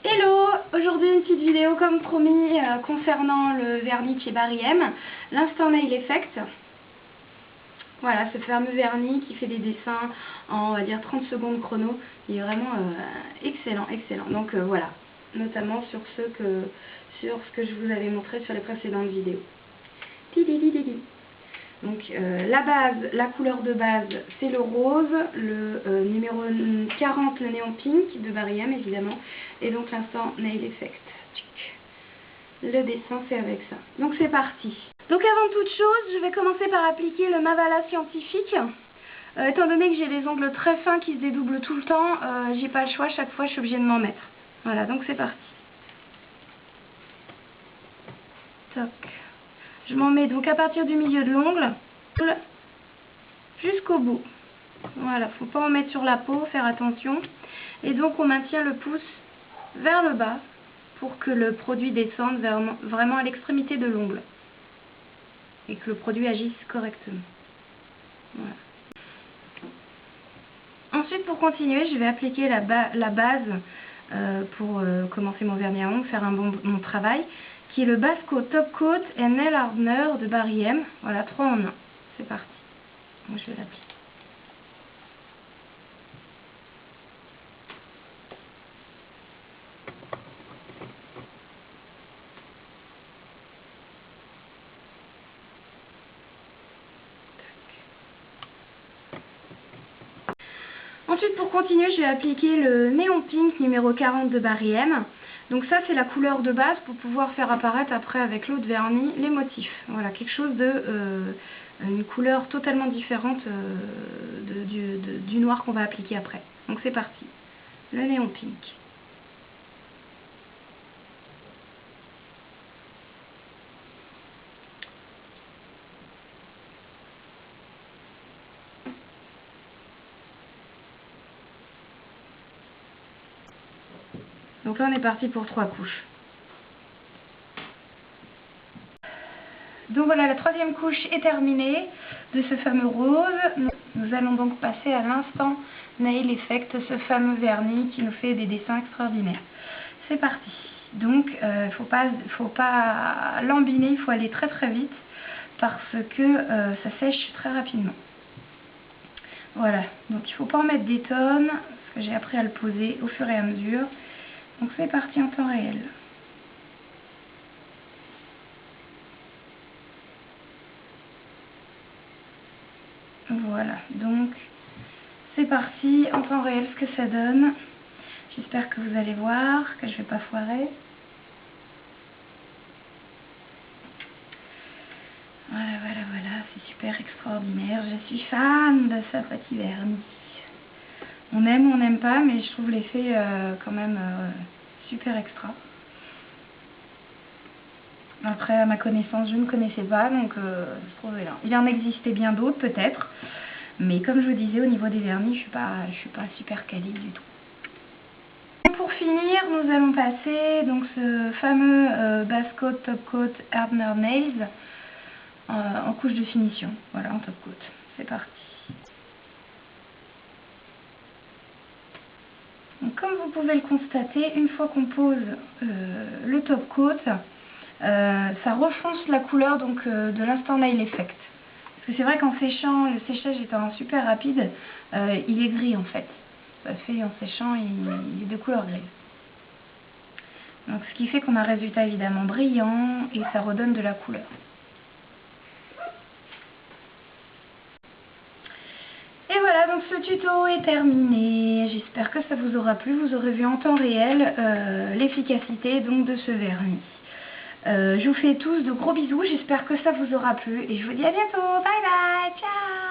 Hello, aujourd'hui une petite vidéo comme promis concernant le vernis chez Barry M, l'Instant Nail Effect. Voilà, ce fameux vernis qui fait des dessins en, on va dire, 30 secondes chrono. Il est vraiment excellent. Donc voilà, notamment sur ce que je vous avais montré sur les précédentes vidéos. Donc la couleur de base c'est le rose, le numéro 40 le néon pink de Barry M évidemment, et donc l'instant Nail Effect. Le dessin c'est avec ça. Donc c'est parti. Donc avant toute chose je vais commencer par appliquer le Mavala scientifique. Étant donné que j'ai les ongles très fins qui se dédoublent tout le temps, j'ai pas le choix, chaque fois je suis obligée de m'en mettre. Voilà, donc c'est parti. Toc. Je m'en mets donc à partir du milieu de l'ongle jusqu'au bout. Voilà, faut pas en mettre sur la peau, faire attention. Et donc on maintient le pouce vers le bas pour que le produit descende vraiment à l'extrémité de l'ongle et que le produit agisse correctement. Voilà. Ensuite, pour continuer, je vais appliquer la base pour commencer mon vernis à ongles, faire mon travail, qui est le Base Coat Top Coat et Nail Hardener de Barry M. Voilà, 3 en 1. C'est parti. Moi, je vais l'appliquer. Ensuite, pour continuer, je vais appliquer le Néon Pink numéro 40 de Barry M. Donc ça, c'est la couleur de base pour pouvoir faire apparaître après avec l'autre vernis les motifs. Voilà, quelque chose une couleur totalement différente du noir qu'on va appliquer après. Donc c'est parti. Le Néon Pink. Donc là on est parti pour 3 couches. Donc voilà, la 3e couche est terminée de ce fameux rose. Nous allons donc passer à l'Instant Nail Effect, ce fameux vernis qui nous fait des dessins extraordinaires. C'est parti. Donc faut pas lambiner, il faut aller très vite parce que ça sèche très rapidement. Voilà, donc il ne faut pas en mettre des tonnes parce que j'ai appris à le poser au fur et à mesure. Donc c'est parti en temps réel. Voilà, donc c'est parti en temps réel ce que ça donne. J'espère que vous allez voir, que je ne vais pas foirer. Voilà, c'est super extraordinaire. Je suis fan de ce petit vernis. On aime ou on n'aime pas, mais je trouve l'effet quand même super extra. Après, à ma connaissance, je ne connaissais pas, donc je trouvais là. Il en existait bien d'autres peut-être, mais comme je vous disais, au niveau des vernis, je suis pas super quali du tout. Pour finir, nous allons passer donc ce fameux Base Coat Top Coat Hardener Nails en couche de finition. Voilà, en top coat. C'est parti. Donc, comme vous pouvez le constater, une fois qu'on pose le top coat, ça refonce la couleur donc, de l'Instant Nail Effect. Parce que c'est vrai qu'en séchant, le séchage étant super rapide, il est gris en fait. Ça fait en séchant, il est de couleur grise. Donc ce qui fait qu'on a un résultat évidemment brillant et ça redonne de la couleur. Et voilà, donc ce tuto est terminé. J'espère que ça vous aura plu. Vous aurez vu en temps réel l'efficacité donc de ce vernis. Je vous fais tous de gros bisous. J'espère que ça vous aura plu et je vous dis à bientôt. Bye bye, ciao.